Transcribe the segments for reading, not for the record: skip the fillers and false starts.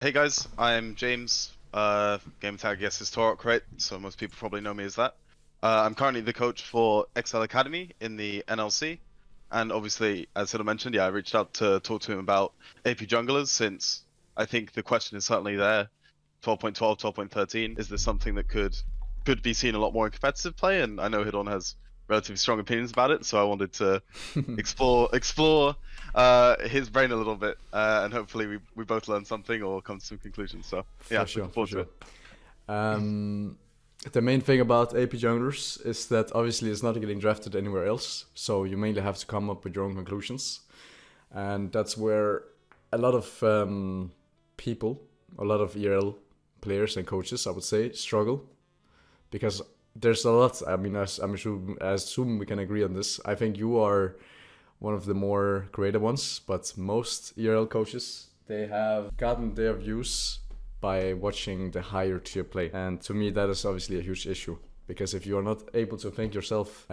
Hey guys, I'm James. Game tag, I guess, is Torok, right? So most people probably know me as that. I'm currently the coach for XL Academy in the NLC, and obviously, as Hidon mentioned, I reached out to talk to him about AP junglers since I think the question is certainly there. 12.12, 12.13. Is this something that could be seen a lot more in competitive play? And I know Hidon has relatively strong opinions about it, so I wanted to explore his brain a little bit, and hopefully we both learn something or come to some conclusions. So For yeah, sure, looking for forward to sure. it. The main thing about AP junglers is that obviously it's not getting drafted anywhere else, so you mainly have to come up with your own conclusions, and that's where a lot of people, a lot of ERL players and coaches, I would say, struggle because there's a lot. I mean, I assume we can agree on this. I think you are one of the more creative ones, but most ERL coaches they have gotten their views by watching the higher tier play, and to me that is obviously a huge issue because if you are not able to think yourself,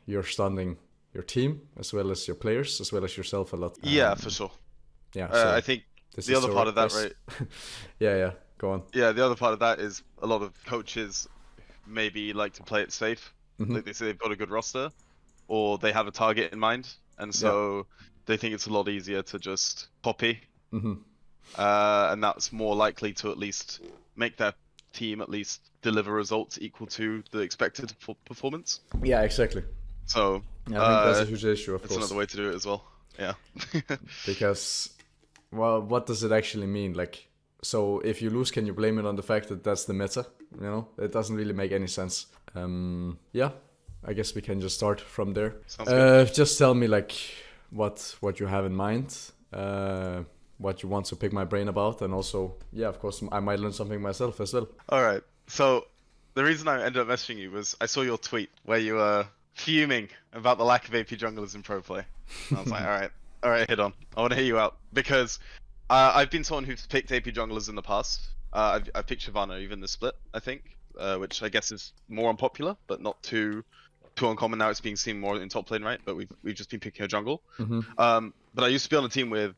you're stunning your team as well as your players as well as yourself a lot. Yeah, for sure. Yeah, I so think this the is other the part right of that, place. right? Yeah, go on. Yeah, the other part of that is a lot of coaches maybe like to play it safe. Hmm. Like they say they've got a good roster, or they have a target in mind, and Yeah. so they think it's a lot easier to just copy, Hmm. and that's more likely to at least make their team at least deliver results equal to the expected performance. Yeah, exactly. So Yeah, I think that's a huge issue, of that's course, another way to do it as well. Yeah. because well, what does it actually mean? Like, so if you lose, can you blame it on the fact that that's the meta? You know, it doesn't really make any sense. Yeah, I guess we can just start from there. Sounds good. Just tell me like what you have in mind, what you want to pick my brain about, and also, yeah, of course, I might learn something myself as well. All right. So the reason I ended up messaging you was I saw your tweet where you were fuming about the lack of AP junglers in pro play. And I was like, all right, hit on. I want to hear you out because I've been someone who's picked AP junglers in the past. I've picked Shyvana even the split, I think, which I guess is more unpopular, but not too uncommon now. It's being seen more in top lane, right? But we've just been picking a jungle. Hmm. But I used to be on a team with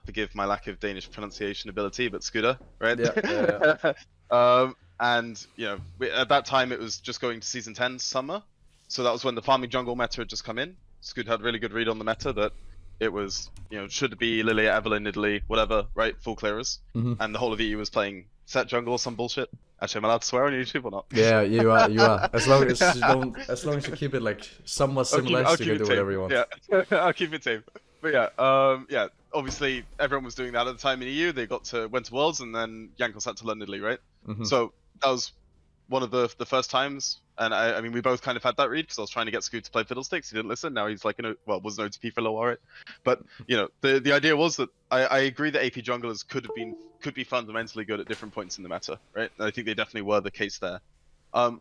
forgive my lack of Danish pronunciation ability, but Scooter, right? Yeah. And you know, at that time it was just going to season 10 summer, so that was when the farming jungle meta had just come in. Scoot had really good read on the meta that it was, you know, should be Lilia, Evelyn, Nidalee, whatever, right? Full clearers, Hmm. and the whole of EU was playing set jungle or some bullshit. Actually, am I allowed to swear on YouTube or not? Yeah, you are. You are. As long as you don't, as long as you keep it like somewhat similar, I'll you keep can it do tame. whatever you want. Yeah, I'll keep it tame. But yeah, yeah. Obviously, everyone was doing that at the time in EU. They went to Worlds, and then Jankos had to learn Italy, right? Hmm. So that was one of the first times, and I mean, we both kind of had that read because I was trying to get Scoot to play Fiddlesticks. He didn't listen. Now he's like, was an OTP for low, right? But you know, the idea was that I agree that AP junglers could be fundamentally good at different points in the meta, right? And I think they definitely were the case there.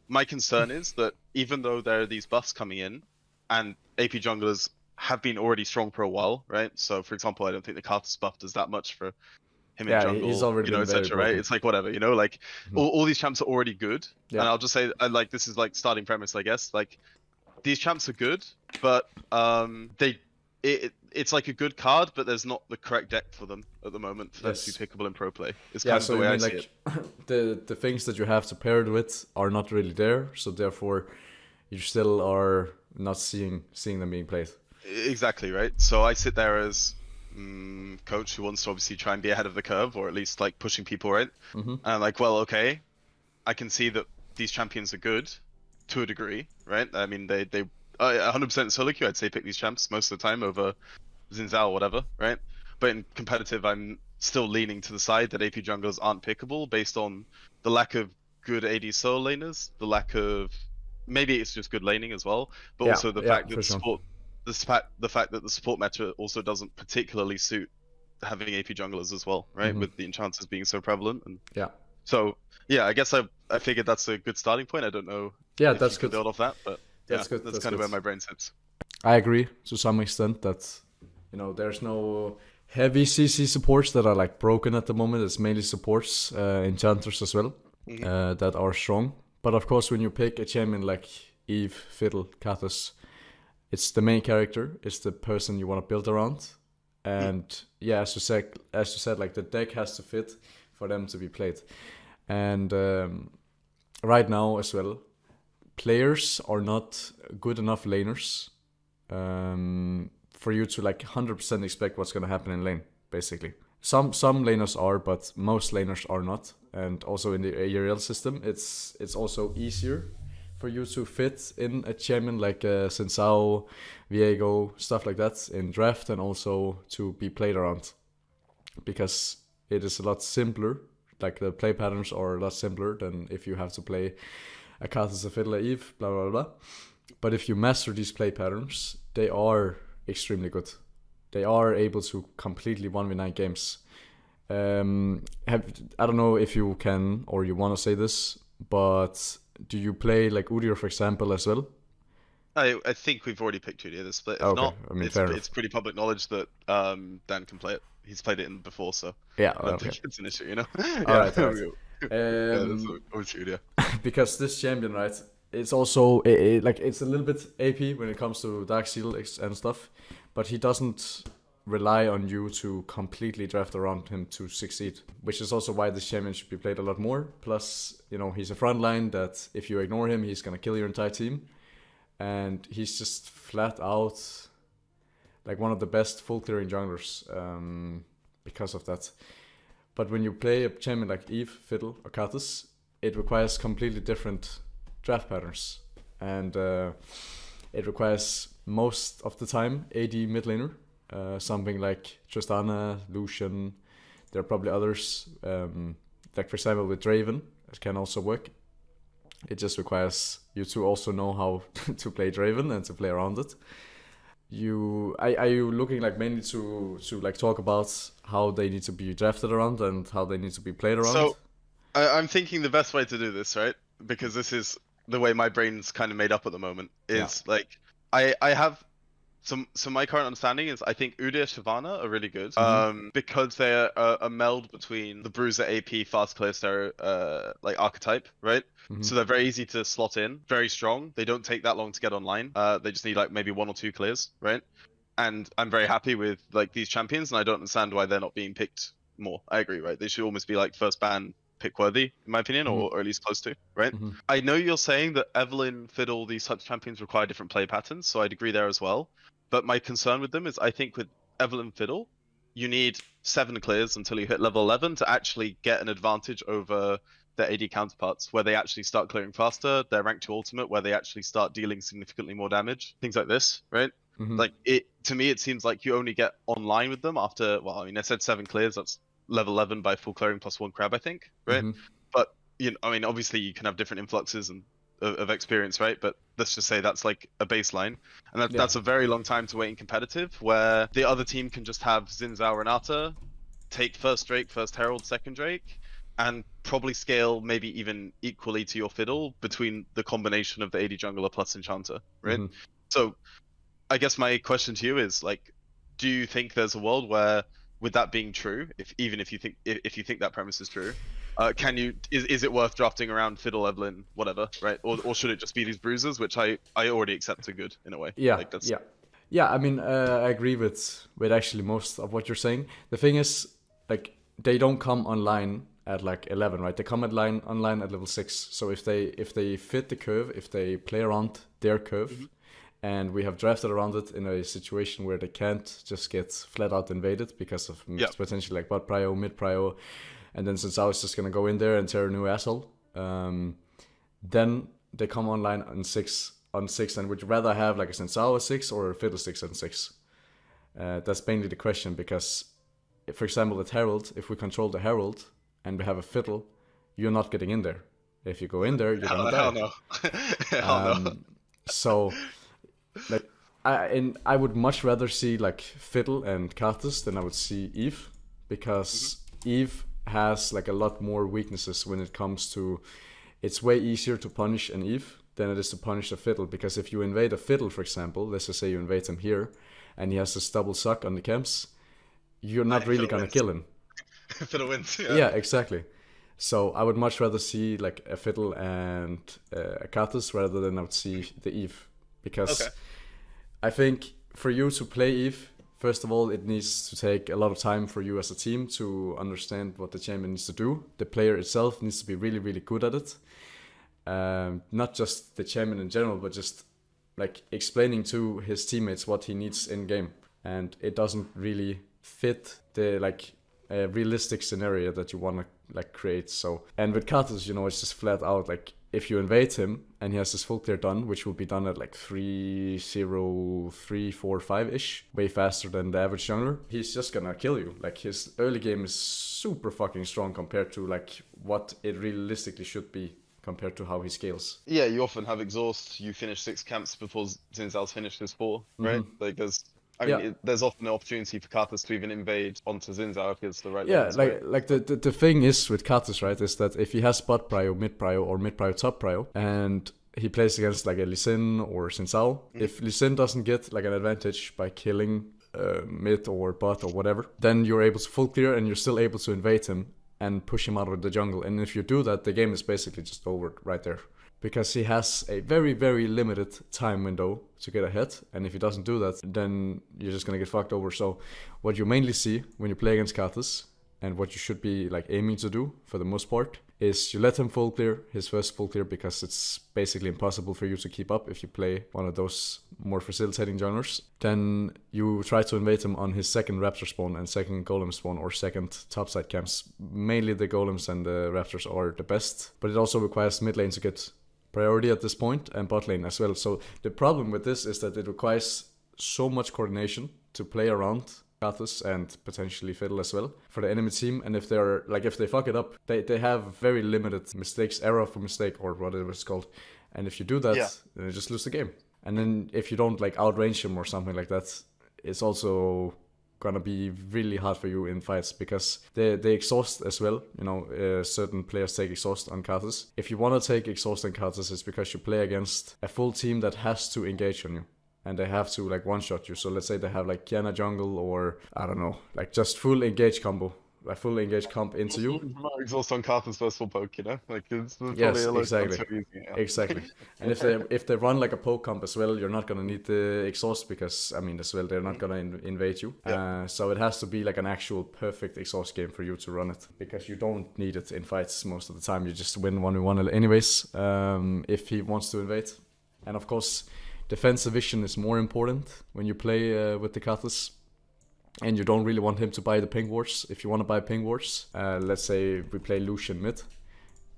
My concern is that even though there are these buffs coming in, and AP junglers have been already strong for a while, right? So, for example, I don't think the Karthus buff does that much for him in Yeah, he's jungle, already you know, been very etc. Right? broken. It's like whatever, you know, like Mhm. all these champs are already good, Yeah. and I'll just say, like, this is like starting premise, I guess. Like, these champs are good, but it's like a good card, but there's not the correct deck for them at the moment for them to Yes. be pickable in pro play. It's Yeah. kind of So the you way I mean see it. like the things that you have to pair it with are not really there, so therefore you still are not seeing them being played. Exactly, right? So I sit there as coach who wants to obviously try and be ahead of the curve, or at least like pushing people, right? Hmm. And I'm like, well, okay, I can see that these champions are good to a degree, right? I mean, they 100% solo queue, I'd say pick these champs most of the time over Xin Zhao or whatever, right? But in competitive, I'm still leaning to the side that AP junglers aren't pickable based on the lack of good AD solo laners, the lack of maybe it's just good laning as well, but Yeah. also the Yeah. fact that For sure. the fact that the support meta also doesn't particularly suit having AP junglers as well, right? Hmm. With the enchanters being so prevalent, and Yeah. so yeah, I guess I figured that's a good starting point. I don't know Yeah. if you That's can good. build off that, but yeah, That's good. that's That's kind of good. where my brain sits. I agree to some extent that there's no heavy CC supports that are like broken at the moment. It's mainly supports, enchanters as well, Hmm. that are strong. But of course, when you pick a champion like Eve, Fiddle, Kathus, it's the main character. It's the person you want to build around. And yeah, as you said, like the deck has to fit for them to be played. And right now as well, players are not good enough laners for you to like 100% expect what's gonna happen in lane. Basically, some laners are, but most laners are not. And also in the ARL system, it's also easier for you to fit in a champion like Sensao, Viego, stuff like that in draft, and also to be played around, because it is a lot simpler. Like the play patterns are a lot simpler than if you have to play a Karthus, a Fiddler, Eve, blah blah blah. But if you master these play patterns, they are extremely good. They are able to completely 1v9 games. I don't know if you can or you want to say this, but do you play like Udyr, for example, as well? I think we've already picked Judy this split. If Okay, not, I mean, it's fair enough. it's pretty public knowledge that Dan can play it. He's played it in before, so Yeah, I don't okay. think it's an issue, you know? All Yeah. right, all right. Yeah, that's always Judy. Yeah. Because this champion, right, it's also like it's a little bit AP when it comes to Dark Seal and stuff, but he doesn't rely on you to completely draft around him to succeed, which is also why this champion should be played a lot more. Plus, you know, he's a frontline that if you ignore him, he's gonna kill your entire team, and he's just flat out like one of the best full clearing junglers because of that. But when you play a champion like Eve, Fiddle, or Karthus, it requires completely different draft patterns, and it requires most of the time AD mid laner, something like Tristana, Lucian. There are probably others, like for example with Draven, it can also work. It just requires you to also know how to play Draven and to play around it. Are you looking like mainly to like talk about how they need to be drafted around and how they need to be played around? So I'm thinking the best way to do this, right? Because this is the way my brain's kind of made up at the moment. Is like I have so my current understanding is I think Udyr, Shyvana are really good. Because they're a meld between the Bruiser AP fast clear stereo like archetype, right? So they're very easy to slot in, very strong. They don't take that long to get online. They just need like maybe 1 or 2 clears, right? And I'm very happy with like these champions, and I don't understand why they're not being picked more. I agree, right? They should almost be like first ban pick worthy, in my opinion, or at least close to, right? I know you're saying that Evelynn, Fiddle, these types of champions require different play patterns, so I'd agree there as well. But my concern with them is I think with Evelynn Fiddle, you need 7 clears until you hit level 11 to actually get an advantage over their AD counterparts, where they actually start clearing faster, their rank 2 ultimate, where they actually start dealing significantly more damage, things like this, right? Like to me, it seems like you only get online with them after, well, I mean, I said 7 clears, that's level 11 by full clearing plus 1 crab, I think, right? But, you know, I mean, obviously you can have different influxes and of experience, right? But let's just say that's like a baseline, and that's a very long time to wait in competitive, where the other team can just have Xin Zhao Renata take first Drake, first Herald, second Drake, and probably scale maybe even equally to your Fiddle between the combination of the AD jungler plus Enchanter, right? So I guess my question to you is like, do you think there's a world where, with that being true, if you think that premise is true, is it worth drafting around Fiddle, Evelyn, whatever, right? Or should it just be these bruisers, which I already accept are good in a way? Yeah, like that's... yeah. I mean, I agree with actually most of what you're saying. The thing is, like, they don't come online at like 11, right? They come online at level 6. So if they fit the curve, if they play around their curve, and we have drafted around it in a situation where they can't just get flat out invaded because of potentially like bot prio, mid prio, and then since I was just gonna go in there and tear a new asshole, then they come online on 6, and would you rather have like a Sensao 6 or a Fiddle 6 and 6? That's mainly the question, because if, for example, at Herald, if we control the Herald and we have a Fiddle, you're not getting in there. If you go in there, you're gonna die. Hell no. Hell no. So, like, I would much rather see like Fiddle and Karthus than I would see Eve, because Eve has like a lot more weaknesses when it comes to, it's way easier to punish an Eve than it is to punish a Fiddle, because if you invade a Fiddle, for example, let's just say you invade him here and he has this double suck on the camps, you're not really gonna kill him. Fiddle wins. Yeah, exactly. So I would much rather see like a Fiddle and a Karthus rather than I would see the Eve, because I think for you to play Eve, First of all, it needs to take a lot of time for you as a team to understand what the champion needs to do. The player itself needs to be really, really good at it. Not just the champion in general, but just like explaining to his teammates what he needs in game. And it doesn't really fit the like realistic scenario that you want to like create. So, and with Katas, you know, it's just flat out like if you invade him and he has his full clear done, which will be done at like 3-0-3-4-5-ish, way faster than the average jungler, he's just gonna kill you. Like his early game is super fucking strong compared to like what it realistically should be compared to how he scales. Yeah, you often have exhaust. You finish 6 camps before Zinzal's finished his 4, right? Like there's often an opportunity for Katas to even invade onto Zinzal if it's the right levels, like the thing is with Katas, right, is that if he has bot prio, mid prio, or mid prio, top prio, and he plays against like a Lee Sin or Zinzal, if Lee Sin doesn't get like an advantage by killing mid or bot or whatever, then you're able to full clear and you're still able to invade him and push him out of the jungle. And if you do that, the game is basically just over right there. Because he has a very, very limited time window to get ahead. And if he doesn't do that, then you're just going to get fucked over. So what you mainly see when you play against Katas, and what you should be like aiming to do for the most part, is you let him full clear, his first full clear, because it's basically impossible for you to keep up if you play one of those more facilitating junglers. Then you try to invade him on his second Raptor spawn and second Golem spawn or second topside camps. Mainly the Golems and the Raptors are the best, but it also requires mid lane to get priority at this point and bot lane as well. So the problem with this is that it requires so much coordination to play around Katas and potentially Fiddle as well for the enemy team. And if they fuck it up, they have very limited mistakes, error for mistake or whatever it's called. And if you do that, then you just lose the game. And then if you don't like outrange him or something like that, it's also gonna be really hard for you in fights because they exhaust as well. You know, certain players take exhaust on Katas. If you want to take exhaust on Katas, it's because you play against a full team that has to engage on you. And they have to like one-shot you. So let's say they have like Kiana jungle or, I don't know, like just full engage combo. Like full engage comp into you. Exhaust on Katas versus full poke, you know? Like it's yes, exactly. Exactly. And if they run like a poke comp as well, you're not gonna need the exhaust because I mean as well they're not gonna invade you. So it has to be like an actual perfect exhaust game for you to run it because you don't need it in fights most of the time. You just win 1v1 anyways. If he wants to invade, and of course defensive vision is more important when you play with the Katas. And you don't really want him to buy the ping wards. If you want to buy ping wards, let's say we play Lucian mid.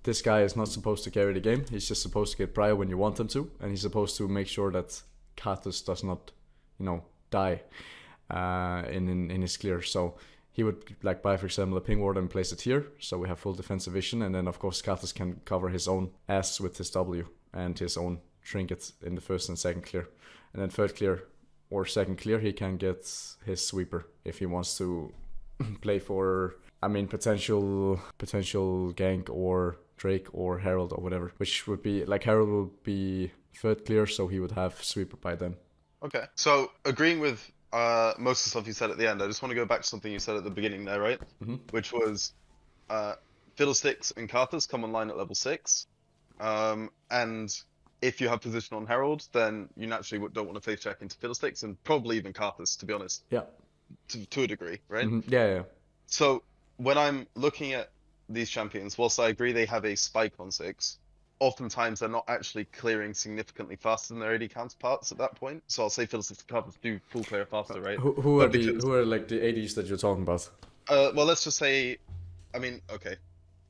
This guy is not supposed to carry the game. He's just supposed to get prio when you want him to. And he's supposed to make sure that Katas does not, you know, die in his clear. So he would like buy, for example, a ping ward and place it here. So we have full defensive vision. And then, of course, Katas can cover his own ass with his W and his own trinket in the first and second clear. And then third clear or second clear, he can get his sweeper if he wants to play for, I mean, potential gank or Drake or Herald or whatever, which would be, like Herald would be third clear, so he would have sweeper by then. Okay, so agreeing with most of the stuff you said at the end, I just want to go back to something you said at the beginning there, right? Mm-hmm. Which was Fiddlesticks and Katas come online at level 6, and if you have position on Herald, then you naturally don't want to face check into Fiddlesticks and probably even Katas, to be honest. Yeah. To a degree, right? Mm-hmm. Yeah. So when I'm looking at these champions, whilst I agree they have a spike on 6, oftentimes they're not actually clearing significantly faster than their AD counterparts at that point. So I'll say Fiddlesticks and Katas do full clear faster, right? Who are like the ADs that you're talking about? Well, let's just say, I mean, okay.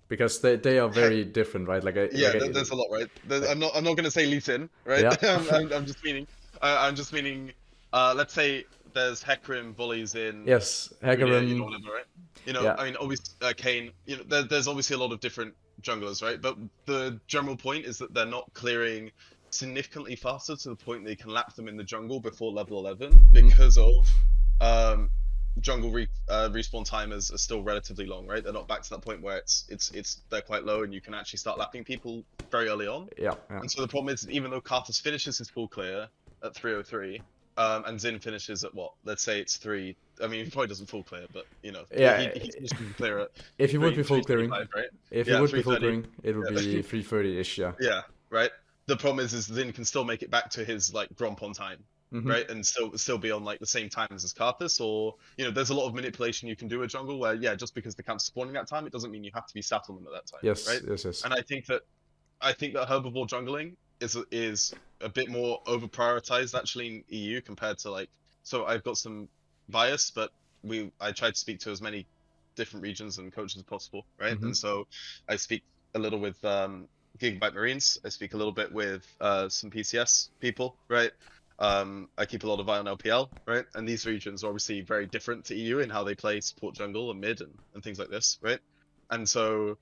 Because they are very different, right? There's a lot, right? I'm not gonna say Lee Sin, right? Yeah. I'm just meaning, let's say there's Hecarim bullies in. Yes, Hecarim. You know, whatever, right? You know, I mean, obviously, Kane. You know, there's obviously a lot of different junglers, right? But the general point is that they're not clearing significantly faster to the point they can lap them in the jungle before level 11 because of jungle respawn timers are still relatively long, right? They're not back to that point where they're quite low and you can actually start lapping people very early on. Yeah. And so the problem is, even though Katas finishes his full clear at 303, and Zin finishes at what? Let's say it's 3. I mean, he probably doesn't full clear, but you know, he's just clear at. If he would be full clearing, right? If he would be full clearing, it would be 330-ish. Yeah. Yeah. Right. The problem is Zin can still make it back to his like Gromp on time. right? And still be on like the same times as Karthus, or there's a lot of manipulation you can do with jungle where just because the camp's spawning that time, it doesn't mean you have to be sat on them at that time, Yes, right? yes, yes. And I think that herbivore jungling is a bit more over prioritized actually in EU compared to like. So I've got some bias, but I try to speak to as many different regions and coaches as possible, right? Mm-hmm. And so I speak a little with Gigabyte Marines. I speak a little bit with some PCS people, right? I keep a lot of eye on LPL, right? And these regions are obviously very different to EU in how they play support jungle and mid and things like this, right? And so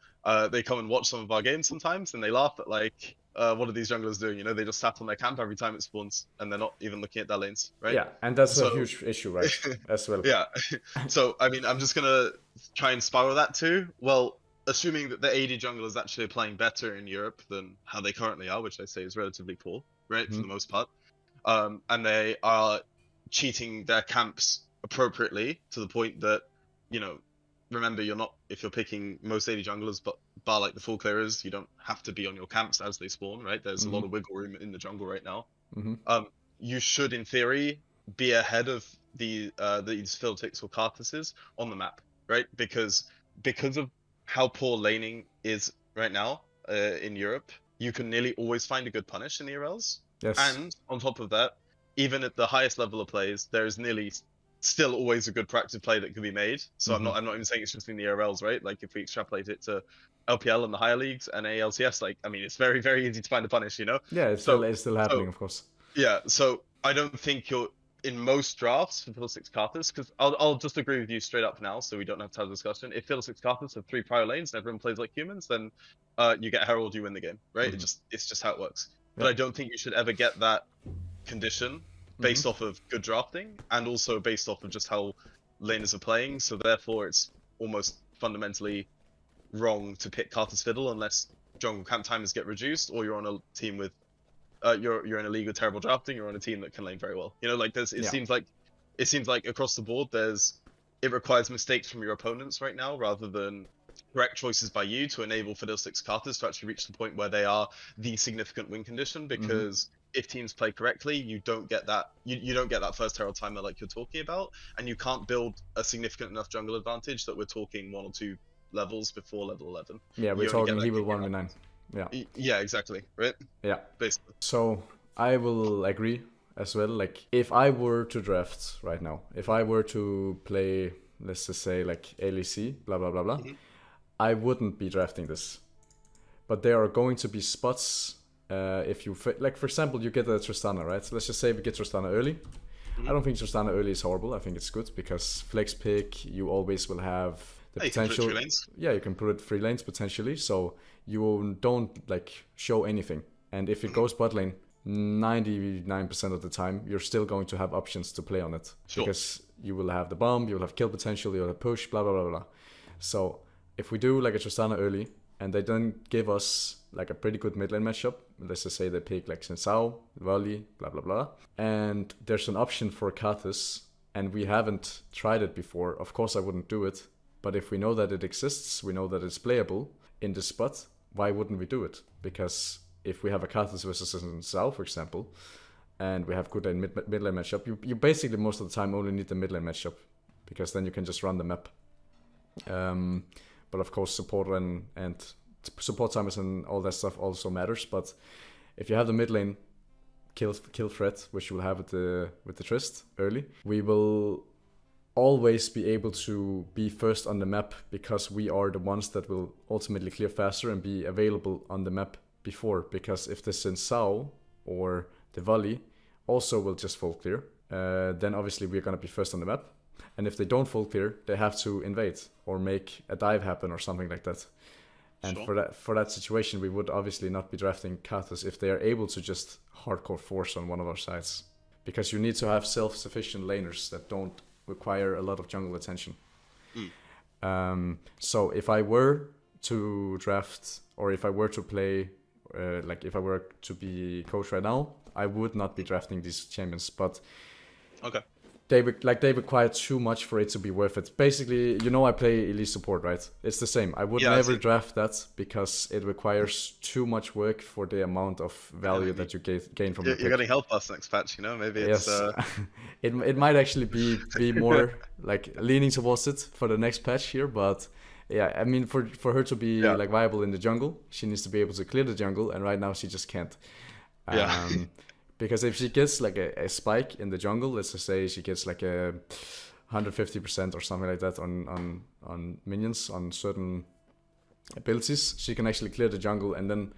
they come and watch some of our games sometimes, and they laugh at like, what are these junglers doing? They just sat on their camp every time it spawns, and they're not even looking at their lanes, right? Yeah, and that's a So huge issue, right? As well. yeah, so I mean, I'm just gonna try and spiral that too. Well, assuming that the AD junglers actually are playing better in Europe than how they currently are, which I say is relatively poor, right, for the most part, and they are cheating their camps appropriately to the point that, remember, if you're picking most AD junglers, but bar like the full clearers, you don't have to be on your camps as they spawn, right? There's a lot of wiggle room in the jungle right now. You should, in theory, be ahead of these Philtics or Karthuses on the map, right? Because of how poor laning is right now in Europe, you can nearly always find a good punish in the ERLs. Yes. And on top of that, even at the highest level of plays, there is nearly still always a good proactive play that can be made. So I'm not even saying it's just in the ERLs, right? Like if we extrapolate it to LPL and the higher leagues and ALCS, like I mean, it's very, very easy to find a punish, Yeah, it's still happening, of course. Yeah, so I don't think you're in most drafts for Fiddlesticks Karthus, because I'll just agree with you straight up now, so we don't have to have a discussion. If Fiddlesticks Karthus have 3 prior lanes and everyone plays like humans, then you get Herald, you win the game, right? It's just how it works. But I don't think you should ever get that condition based off of good drafting, and also based off of just how laners are playing. So therefore, it's almost fundamentally wrong to pick Karthus Fiddle unless jungle camp timers get reduced, or you're on a team with you're in a league with terrible drafting. You're on a team that can lane very well. Like it seems like across the board it requires mistakes from your opponents right now rather than correct choices by you to enable Fiddlesticks Karthus to actually reach the point where they are the significant win condition. Because if teams play correctly, you don't get that you don't get that first Herald timer like you're talking about, and you can't build a significant enough jungle advantage that we're talking 1 or 2 levels before level 11. Yeah, we're talking he will 1v9. Yeah. Yeah, exactly. Right? Yeah. Basically. So I will agree as well. Like if I were to draft right now, if I were to play, let's just say like LEC, blah blah blah blah, I wouldn't be drafting this. But there are going to be spots if you like, for example, you get a Tristana, right? So let's just say we get Tristana early. I don't think Tristana early is horrible. I think it's good because flex pick, you always will have the potential. You can put it 3 lanes. Yeah, you can put it 3 lanes potentially. So you don't like show anything. And if it goes bot lane, 99% of the time, you're still going to have options to play on it. Sure. Because you will have the bomb, you will have kill potential, you'll have push, blah, blah, blah, blah. So if we do like a Tristana early, and they then give us like a pretty good mid lane matchup, let's just say they pick like Sensao, Volley, blah, blah, blah, and there's an option for Karthus, and we haven't tried it before, of course I wouldn't do it. But if we know that it exists, we know that it's playable in this spot, why wouldn't we do it? Because if we have a Karthus versus a Sensao, for example, and we have good mid lane matchup, you basically most of the time only need the mid lane matchup, because then you can just run the map. But of course, support and support timers and all that stuff also matters. But if you have the mid lane kill threat, which you will have with the Trist early, we will always be able to be first on the map because we are the ones that will ultimately clear faster and be available on the map before. Because if the Sensao or the Volley also will just full clear, then obviously we're gonna be first on the map. And if they don't full clear, they have to invade or make a dive happen or something like that. And sure. for that situation, we would obviously not be drafting Karthus if they are able to just hardcore force on one of our sides. Because you need to have self-sufficient laners that don't require a lot of jungle attention. So if I were to draft, or if I were to play, like if I were to be coach right now, I would not be drafting these champions. But okay, they require too much for it to be worth it. Basically, I play elite support, right? It's the same. I would Yeah, I never see. draft that because it requires too much work for the amount of Yeah, value maybe that you gain from your you're pick. getting help us next patch. Maybe it's Yes, it might actually be more like leaning towards it for the next patch here, but yeah, I mean for her to be yeah, like viable in the jungle, she needs to be able to clear the jungle, and right now she just can't. yeah, Um, because if she gets like a spike in the jungle, let's just say she gets like a 150% or something like that on minions on certain abilities, she can actually clear the jungle, and then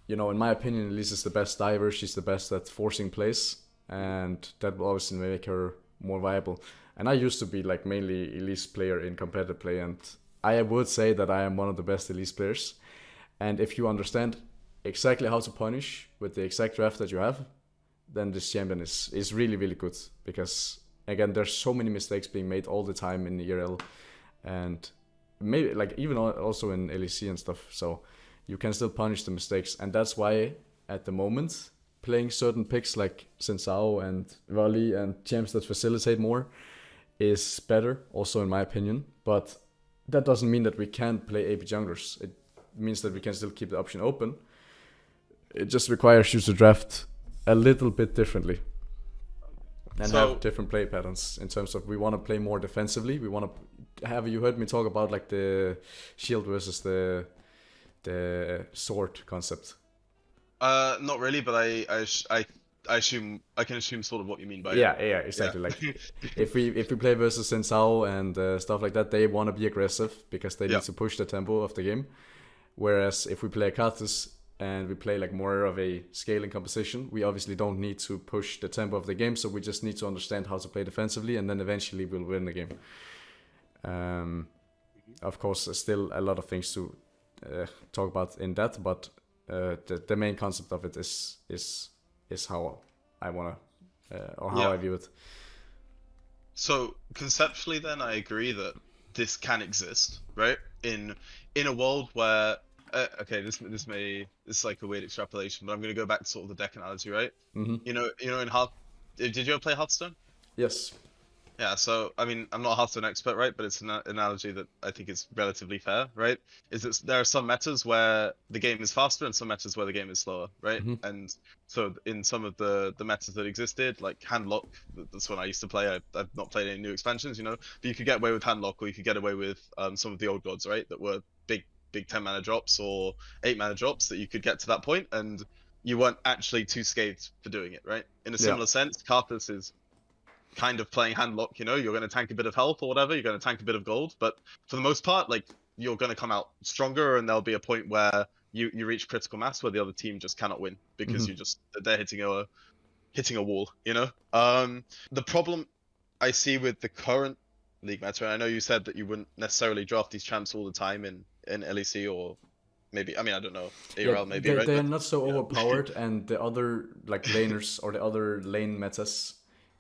in my opinion, Elise is the best diver. She's the best at forcing plays, and that will obviously make her more viable. And I used to be like mainly Elise player in competitive play, and I would say that I am one of the best Elise players. And if you understand exactly how to punish with the exact draft that you have, then this champion is really really good, because again there's so many mistakes being made all the time in ERL, and maybe like even also in LEC and stuff. So you can still punish the mistakes, and that's why at the moment playing certain picks like Sensao and Raleigh and champs that facilitate more is better, also in my opinion. But that doesn't mean that we can't play AP junglers. It means that we can still keep the option open. It just requires you to draft a little bit differently and so have different play patterns in terms of we want to play more defensively. We want to have, you heard me talk about like the shield versus the sword concept. not really, but I assume I can assume sort of what you mean by it. Yeah, Yeah. exactly. Like if we play versus Sensao and stuff like that, they want to be aggressive because they Yeah. need to push the tempo of the game. Whereas if we play Akathis and we play like more of a scaling composition, we obviously don't need to push the tempo of the game, so we just need to understand how to play defensively, and then eventually we'll win the game. Of course, there's still a lot of things to talk about in that, but the main concept of it is how I wanna or how Yeah. I view it. So conceptually, then I agree that this can exist, right? In a world where okay, this is like a weird extrapolation, but I'm gonna go back to sort of the deck analogy, right? Mm-hmm. In Hearth, did you ever play Hearthstone? Yes. Yeah, so I mean, I'm not a Hearthstone expert, right? But it's an analogy that I think is relatively fair, right? Is that there are some metas where the game is faster and some metas where the game is slower, right? Mm-hmm. And so in some of the metas that existed, like Handlock, that's when I used to play. I've not played any new expansions, but you could get away with Handlock, or you could get away with some of the old gods, right? That were big 10 mana drops or 8 mana drops that you could get to that point, and you weren't actually too scathed for doing it, right? In a Yeah. similar sense, Karthus is kind of playing Handlock. You're going to tank a bit of health or whatever, you're going to tank a bit of gold, but for the most part, like, you're going to come out stronger, and there'll be a point where you reach critical mass where the other team just cannot win because they're hitting a wall. The problem I see with the current league meta, and I know you said that you wouldn't necessarily draft these champs all the time in LEC, or maybe, I mean, I don't know, ARL maybe, right? They're But not so yeah. overpowered, and the other like laners or the other lane metas,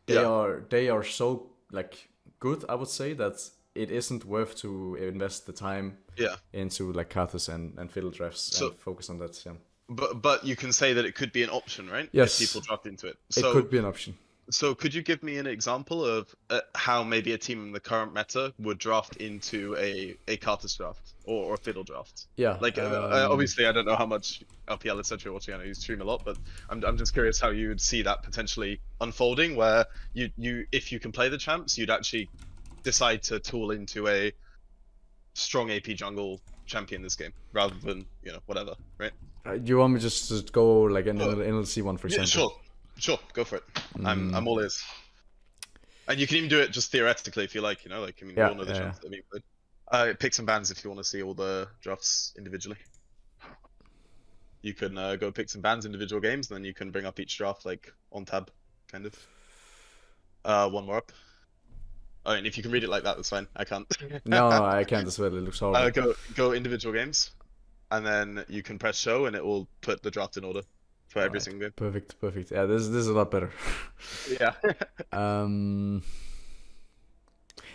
they Yeah. are so like good, I would say, that it isn't worth to invest the time Yeah. into like Kathas and fiddle drafts So, and focus on that. Yeah. but you can say that it could be an option, right? Yes. If people draft into it. It could be an option. So could you give me an example of how maybe a team in the current meta would draft into a Karthus draft or a Fiddle draft? Yeah. Like, obviously, I don't know how much LPL etc. you're watching. I know you stream a lot, but I'm just curious how you would see that potentially unfolding, where you if you can play the champs, you'd actually decide to tool into a strong AP jungle champion this game rather than whatever, right? Do you want me just to go like an NLC one, for example? Yeah, sure, go for it. I'm all ears. And you can even do it just theoretically if you like, like, I mean, we all know the chance that being played. Pick some bands if you want to see all the drafts individually. You can go pick some bands, individual games, and then you can bring up each draft like on tab, kind of. One more up. I mean, if you can read it like that, that's fine. I can't. No, I can't as well. It looks horrible. Go individual games, and then you can press show, and it will put the draft in order for every single game. Perfect. Yeah, this is a lot better. Yeah.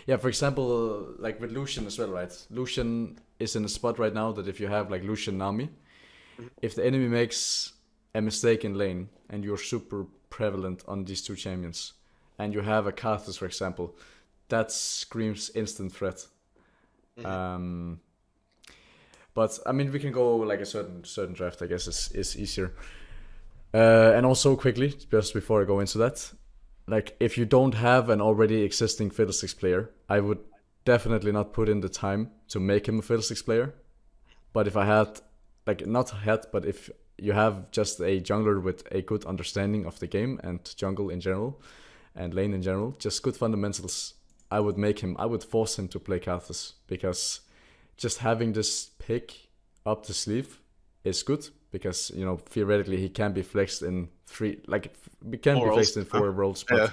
Yeah, for example, like with Lucian as well, right? Lucian is in a spot right now that if you have like Lucian Nami, if the enemy makes a mistake in lane and you're super prevalent on these two champions, and you have a Karthus, for example, that screams instant threat. Um, but I mean, we can go like a certain draft. I guess is easier. And also quickly, just before I go into that, like if you don't have an already existing Fiddlesticks player, I would definitely not put in the time to make him a Fiddlesticks player. But if I had, like not had, but if you have just a jungler with a good understanding of the game and jungle in general, and lane in general, just good fundamentals, I would force him to play Karthus, because just having this pick up the sleeve is good, because you know theoretically he can be flexed in four roles, but Yeah.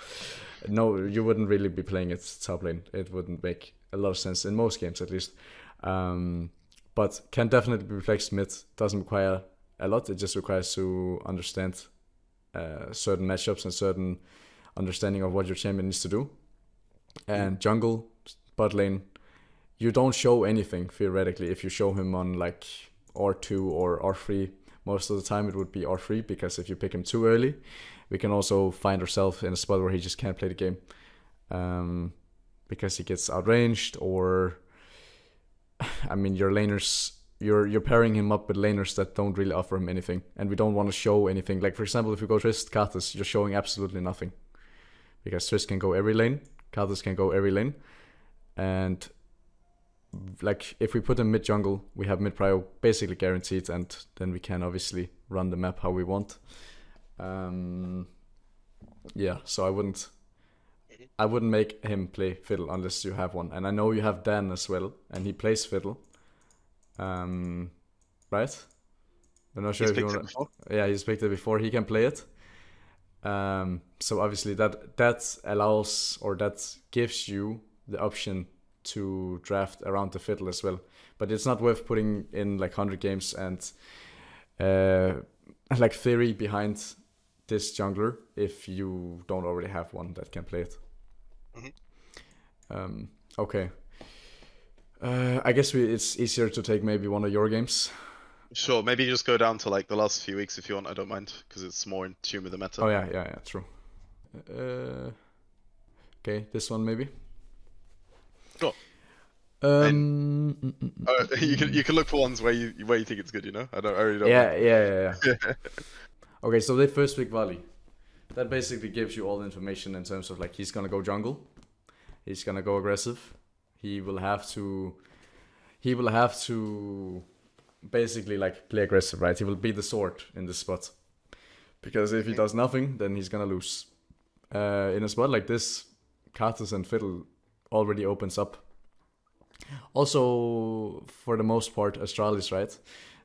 no, you wouldn't really be playing it top lane. It wouldn't make a lot of sense in most games, at least. But can definitely be flexed mid. Doesn't require a lot. It just requires to understand certain matchups and certain understanding of what your champion needs to do. And jungle, bot lane, you don't show anything theoretically if you show him on like R2 or R3. Most of the time it would be R3, because if you pick him too early, we can also find ourselves in a spot where he just can't play the game. Because he gets outranged, or I mean your laners, you're pairing him up with laners that don't really offer him anything, and we don't want to show anything. Like for example, if you go Trist Karthus, you're showing absolutely nothing, because Trist can go every lane, Karthus can go every lane, and like if we put him mid jungle, we have mid prio basically guaranteed, and then we can obviously run the map how we want. Yeah, so I wouldn't make him play Fiddle unless you have one. And I know you have Dan as well, and he plays Fiddle. Right? I'm not sure He's if you picked it want before. Yeah, he's picked it before. He can play it. So obviously that allows, or that gives you the option to draft around the Fiddle as well. But it's not worth putting in like 100 games and like theory behind this jungler if you don't already have one that can play it. Okay. I guess it's easier to take maybe one of your games. Sure, maybe just go down to like the last few weeks if you want. I don't mind, because it's more in tune with the meta. Oh yeah, true. Okay, this one maybe. Sure. Um, You can look for ones where you think it's good. You know, I really don't. Yeah. Okay, so they first pick Valley. That basically gives you all the information in terms of like he's gonna go jungle, he's gonna go aggressive, he will have to basically like play aggressive, right? He will be the sword in this spot, because if he does nothing, then he's gonna lose. In a spot like this, Karthus and Fiddle already opens up. Also, for the most part, Astralis, right?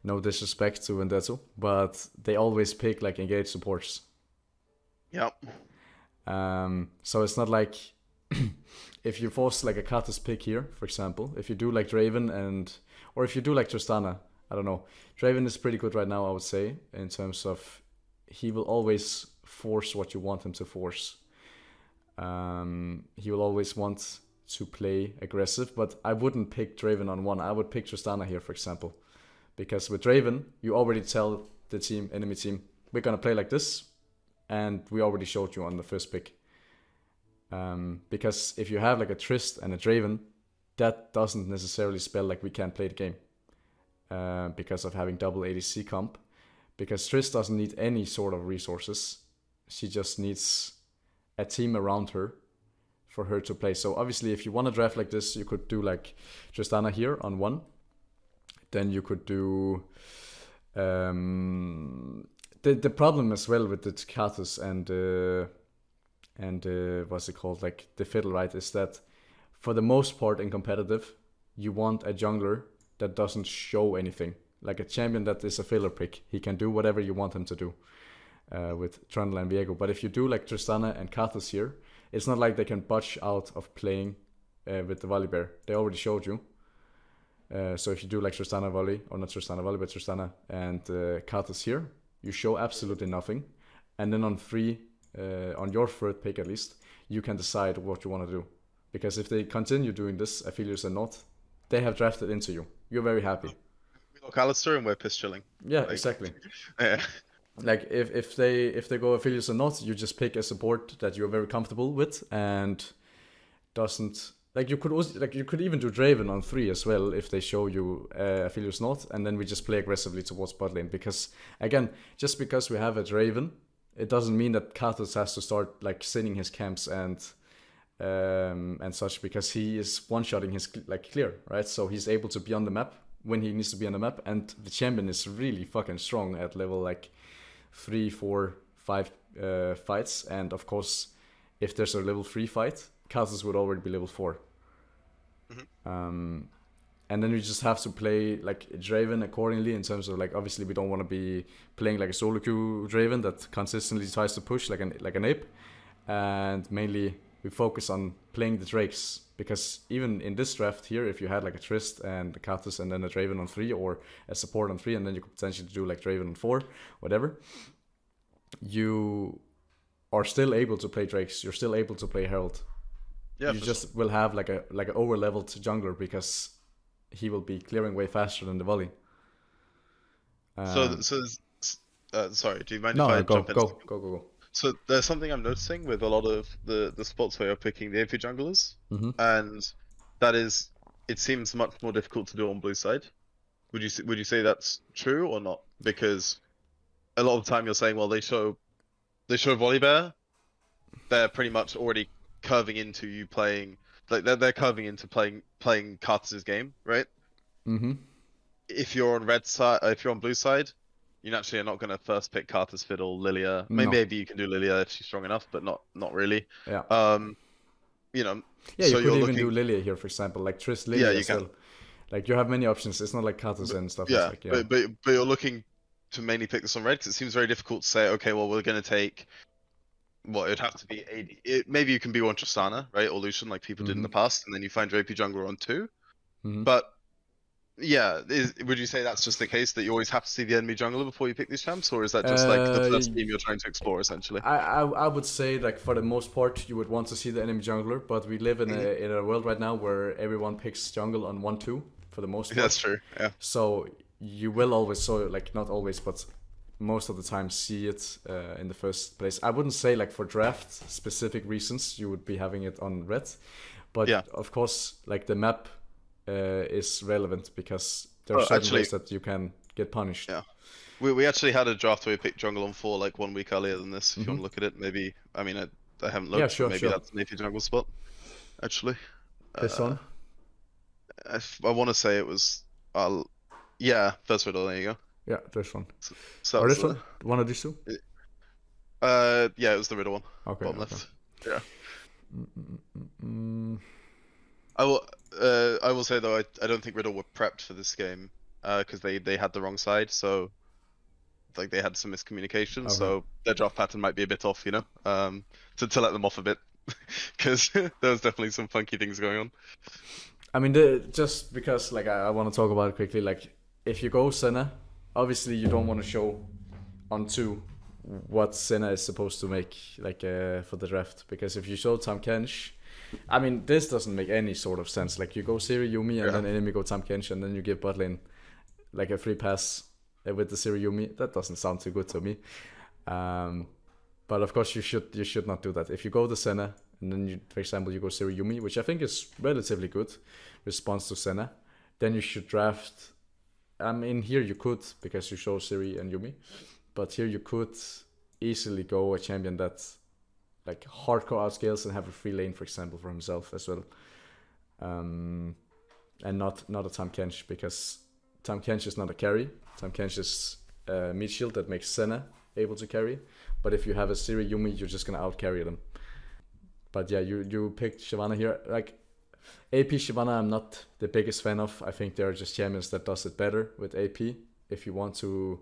No disrespect to Vendetto, but they always pick like engaged supports. Yep. So it's not like if you force like a Karthus pick here, for example, if you do like Draven or if you do like Tristana, I don't know. Draven is pretty good right now, I would say, in terms of he will always force what you want him to force. He will always want to play aggressive, but I wouldn't pick Draven on one. I would pick Tristana here, for example. Because with Draven, you already tell the enemy team, we're gonna play like this, and we already showed you on the first pick. Because if you have like a Trist and a Draven, that doesn't necessarily spell like we can't play the game. Because of having double ADC comp. Because Trist doesn't need any sort of resources. She just needs a team around her for her to play. So obviously if you want to draft like this, you could do like Tristana here on one. Then you could do the problem as well with the Karthus and what's it called, like the Fiddle, right, is that for the most part in competitive, you want a jungler that doesn't show anything, like a champion that is a filler pick. He can do whatever you want him to do with Trundle and Viego. But if you do like Tristana and Karthus here, it's not like they can budge out of playing with the Volibear. They already showed you. So if you do like Tristana Volley, or not Tristana Volley, but Tristana and Karthus here, you show absolutely nothing. And then on on your third pick at least, you can decide what you want to do. Because if they continue doing this, Aphelios and not, they have drafted into you. You're very happy. We look Alistair and we're piss chilling. Yeah, Like, exactly. Yeah. like if they go Aphelios or not, you just pick a support that you're very comfortable with and doesn't like you could also like you could even do Draven on 3 as well if they show you Aphelios not, and then we just play aggressively towards bot lane, because again, just because we have a Draven, it doesn't mean that Kathus has to start like sitting his camps and such, because he is one-shotting his like clear, right? So he's able to be on the map when he needs to be on the map, and the champion is really fucking strong at level like 3, 4, 5 fights, and of course, if there's a level 3 fight, Kathus would already be level 4. And then we just have to play like Draven accordingly in terms of like, obviously we don't want to be playing like a solo queue Draven that consistently tries to push like an ape, and mainly we focus on playing the Drakes, because even in this draft here, if you had like a Trist and a Kathus and then a Draven on 3 or a support on 3, and then you could potentially do like Draven on 4, whatever, you are still able to play Drakes, you're still able to play Herald. Yeah, you just will have like an over leveled jungler, because he will be clearing way faster than the volley. Sorry, do you mind if No, I go jump in? go. So there's something I'm noticing with a lot of the spots where you're picking the AP junglers, and that is, it seems much more difficult to do on blue side. Would you say that's true or not? Because a lot of the time you're saying, well, they show Volibear, they're pretty much already curving into you playing, like they're curving into playing Karthus's game, right? If you're on red side, if you're on blue side, you naturally are not going to first pick Karthus Fiddle, Lilia. No. Maybe you can do Lilia if she's strong enough, but not really. Yeah. You know. Yeah, so you could you're even looking... do Lilia here, for example, like Trist Lilia as well. Like you have many options. It's not like Karthus and stuff. Yeah, like, yeah. But you're looking to mainly pick this on red, because it seems very difficult to say, okay, well, we're going to take... Well, it'd have to be AD. Maybe you can be on Tristana, right, or Lucian, like people did in the past, and then you find your AP jungler on 2. But yeah, would you say that's just the case, that you always have to see the enemy jungler before you pick these champs, or is that just like the first team you're trying to explore essentially? I would say like for the most part you would want to see the enemy jungler, but we live in a world right now where everyone picks jungle on 1-2 for the most part. That's true. Yeah. So you will always, so like not always, but most of the time see it in the first place. I wouldn't say like for draft specific reasons you would be having it on red, but yeah, of course like the map is relevant, because there are certain ways that you can get punished. Yeah, we actually had a draft where we picked jungle on 4 like 1 week earlier than this. If you want to look at it, maybe, I mean, I haven't looked. Yeah, sure, maybe that's an AP jungle spot. Actually, this one. I want to say it was. Yeah, first riddle. There you go. Yeah, this one. So or this one? One of these two? Yeah, it was the riddle one. Okay. Bottom left. Yeah. I will say though, I don't think Riddle were prepped for this game, because they had the wrong side, so like they had some miscommunication, so their draft pattern might be a bit off, you know, to let them off a bit, because there was definitely some funky things going on. I mean, just because like I want to talk about it quickly, like if you go Senna, obviously you don't want to show on 2 what Senna is supposed to make, like for the draft, because if you show Tahm Kench, I mean, this doesn't make any sort of sense. Like you go Siri Yumi and then enemy go Tahm Kench, and then you give bot lane like a free pass with the Siri Yumi. That doesn't sound too good to me. But of course you should not do that. If you go the Senna and then you, for example, you go Siri Yumi, which I think is relatively good response to Senna, then you should draft. I mean, here you could, because you show Siri and Yumi, but here you could easily go a champion that's like hardcore outscales and have a free lane, for example, for himself as well, and not a Tahm Kench, because Tahm Kench is not a carry. Tahm Kench is a mid shield that makes Senna able to carry, but if you have a Siri Yumi, you're just gonna out carry them. But yeah, you picked Shyvana here. Like AP Shyvana, I'm not the biggest fan of. I think there are just champions that does it better with AP. If you want to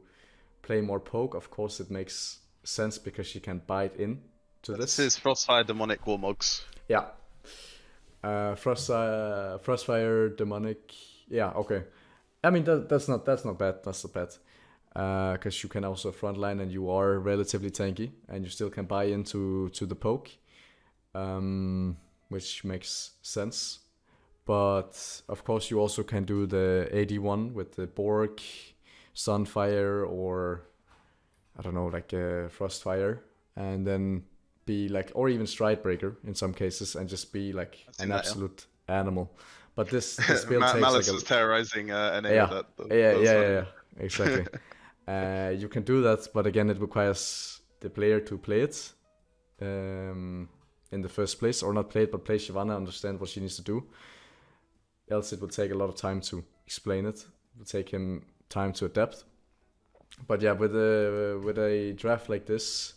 play more poke, of course it makes sense, because she can bite in to this. This is Frostfire Demonic Warmogs. Yeah. Frostfire Demonic. Yeah, okay. I mean that's not bad. That's not bad. Because you can also frontline and you are relatively tanky and you still can buy into the poke, which makes sense. But of course you also can do the AD1 with the Borg, Sunfire, or I don't know, like Frostfire, and then be like, or even Stridebreaker in some cases, and just be like I've an seen that, absolute animal. But this build takes like Malice a is terrorizing NA with yeah, that. yeah, That yeah, was yeah, funny. yeah, exactly. You can do that, but again, it requires the player to play it in the first place, or not play it, but play Shyvana, understand what she needs to do. Else, it will take a lot of time to explain it. It will take him time to adapt. But yeah, with a draft like this,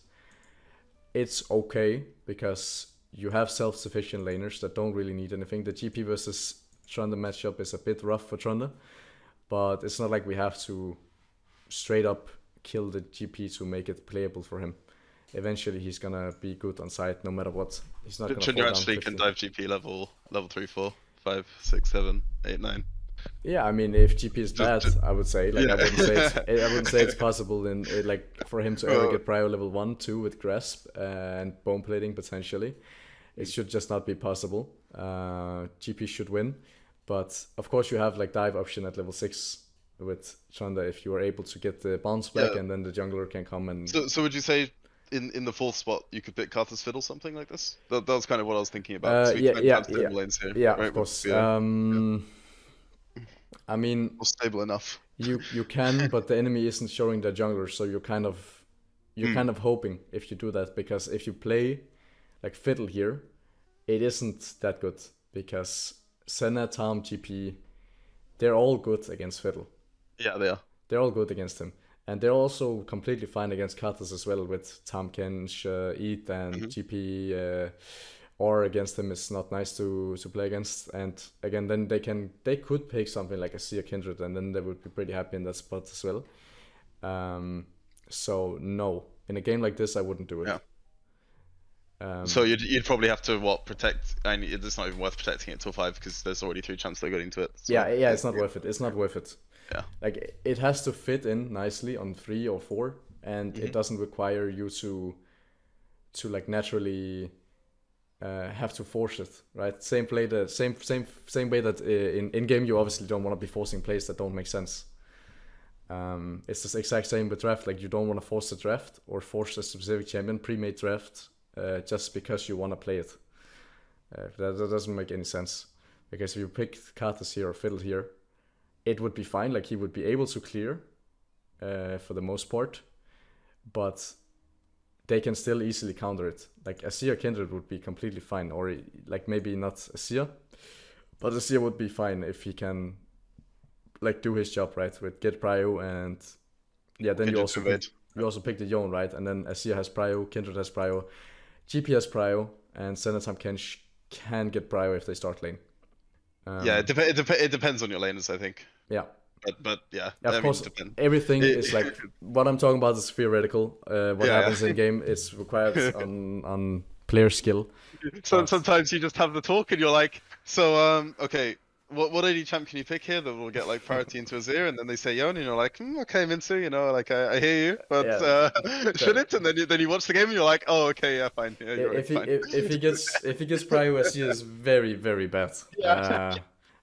it's okay because you have self-sufficient laners that don't really need anything. The GP versus Trunda matchup is a bit rough for Trunda, but it's not like we have to straight up kill the GP to make it playable for him. Eventually, he's gonna be good on site no matter what. He's not gonna fall Trinder down actually can 50. dive GP level 3, 4, 5, 6, 7, 8, 9. Yeah, I mean, if GP is bad, Just I would say like yeah. I wouldn't say it's possible in like for him to ever Well, get Prio level 1, 2 with grasp and bone plating potentially. It should just not be possible. GP should win, but of course you have like dive option at level 6 with Chanda if you are able to get the bounce back yeah. and then the jungler can come and So would you say in the fourth spot you could pick Carthus Fiddle something like this? That was kind of what I was thinking about because we yeah, can yeah, have yeah, stable lanes here, yeah, of right? With course. yeah, I mean, or stable enough. you can, but the enemy isn't showing their jungler, so you're Hmm. kind of hoping if you do that, because if you play like Fiddle here, it isn't that good because Senna, Tom, GP, they're all good against Fiddle. Yeah, they are. They're all good against him. And they're also completely fine against Katas as well with Tom Kench, Eat, and Hmm. GP. Or against him is not nice to play against. And again, then they could pick something like a Seer Kindred, and then they would be pretty happy in that spot as well. So no, in a game like this, I wouldn't do it. Yeah. Um, So you'd probably have to protect, and it's not even worth protecting it till 5 because there's already 3 chances they're getting to it. So yeah, it's not worth it. It's not worth it. Yeah. Like it has to fit in nicely on 3 or 4, and it Mhm. doesn't require you to like naturally have to force it, right? Same play, the same way that in game you obviously don't want to be forcing plays that don't make sense. It's the exact same with draft. Like you don't want to force the draft or force a specific champion pre-made draft just because you want to play it. That doesn't make any sense. Because if you pick Karthus here or Fiddle here, it would be fine. Like he would be able to clear for the most part, but they can still easily counter it. Like Azir Kindred would be completely fine, or like maybe not Azir, but Azir would be fine if he can like do his job right with get prio, and yeah, then you also pick the Yone, right, and then Azir has prio, Kindred has prio, GP has prio, and Senatam can get prio if they start lane. Yeah, it depends on your laners, I think. Yeah. But yeah, Of course, depend. everything is like what I'm talking about is theoretical. What Yeah, happens in game is required on player skill. So sometimes you just have the talk and you're like, so okay, what AD champ can you pick here that will get like priority into Azir? And then they say Yone, and you're like, okay, Minsu, you know, like I hear you, but should it? And then you watch the game and you're like, oh, okay, yeah, fine. Yeah, you're right, fine. If he gets prio, Azir is very very bad. Yeah.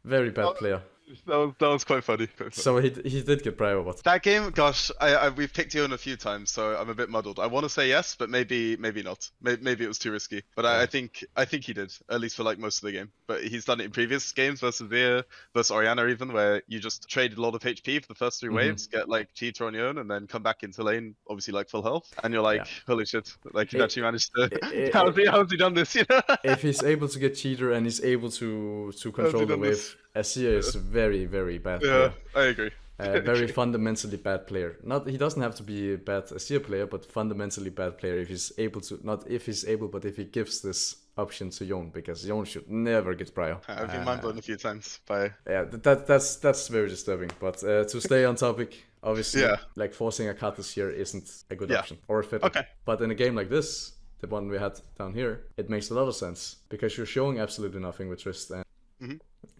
Very bad player. That was quite funny. So he did get prio, but That game, gosh, we've picked Yone a few times, so I'm a bit muddled. I want to say yes, but maybe not. Maybe it was too risky. But I think he did, at least for like most of the game. But he's done it in previous games versus Veer, versus Orianna even, where you just traded a lot of HP for the first 3 waves, get like cheater on Yone, and then come back into lane, obviously like full health, and you're like, holy shit, like he actually managed to. How's he done this? You know? If he's able to get cheater and he's able to control the wave, Azir is very very bad player. I agree. Very fundamentally bad player. Not he doesn't have to be a bad Azir player, but fundamentally bad player if he's able to. Not if he's able, but if he gives this option to Yone, because Yone should never get prio. I've been mind blown a few times by. Yeah, that's very disturbing. But to stay on topic, obviously, like forcing a Karthus here isn't a good option or a fit. Okay. But in a game like this, the one we had down here, it makes a lot of sense because you're showing absolutely nothing with Trist and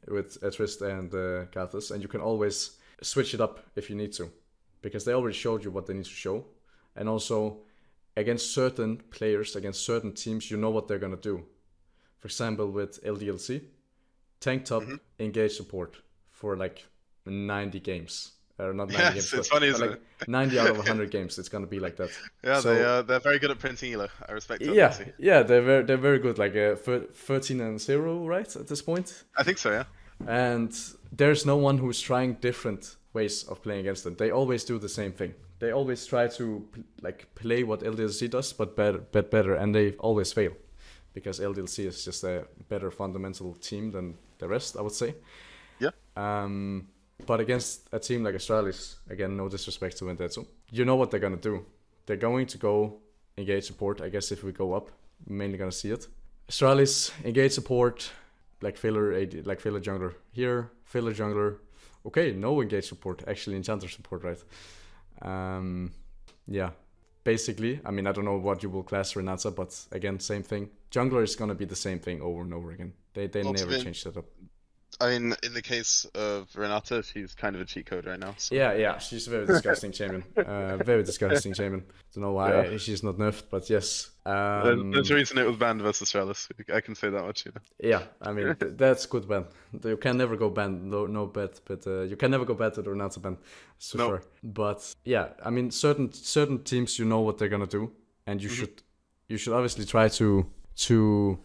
Trist and Karthus, and you can always switch it up if you need to, because they already showed you what they need to show, and also against certain players, against certain teams, you know what they're gonna do. For example, with LDLC, tank top, engage support for like 90 games. or not 90 Yeah, games, it's funny, but isn't like it? 90 out of 100 games, it's gonna be like that. Yeah, So they're very good at printing elo. I respect it, yeah, honestly. yeah, they're very good. Like 13-0, right, at this point. I think so, yeah. And there's no one who's trying different ways of playing against them. They always do the same thing. They always try to like play what LDLC does, but better, and they always fail because LDLC is just a better fundamental team than the rest, I would say. Yeah. But against a team like Astralis, again, no disrespect to Vendetto, you know what they're gonna do. They're going to go engage support. I guess if we go up, we're mainly gonna see it. Astralis engage support, like filler AD, like filler jungler here, filler jungler. Okay, no engage support, actually enchanter support, right? Yeah, basically. I mean, I don't know what you will class Renata, but again, same thing. Jungler is gonna be the same thing over and over again. They never change that up. I mean, in the case of Renata, she's kind of a cheat code right now. So. Yeah, she's a very disgusting champion. Very disgusting champion. Don't know why she's not nerfed, but yes. There's a reason it was banned versus Astralis. I can say that much, you know. Yeah, I mean that's good ban. You can never go ban. No bet, but you can never go bad to the Renata ban, for sure. But yeah, I mean certain teams, you know what they're gonna do, and you should obviously try to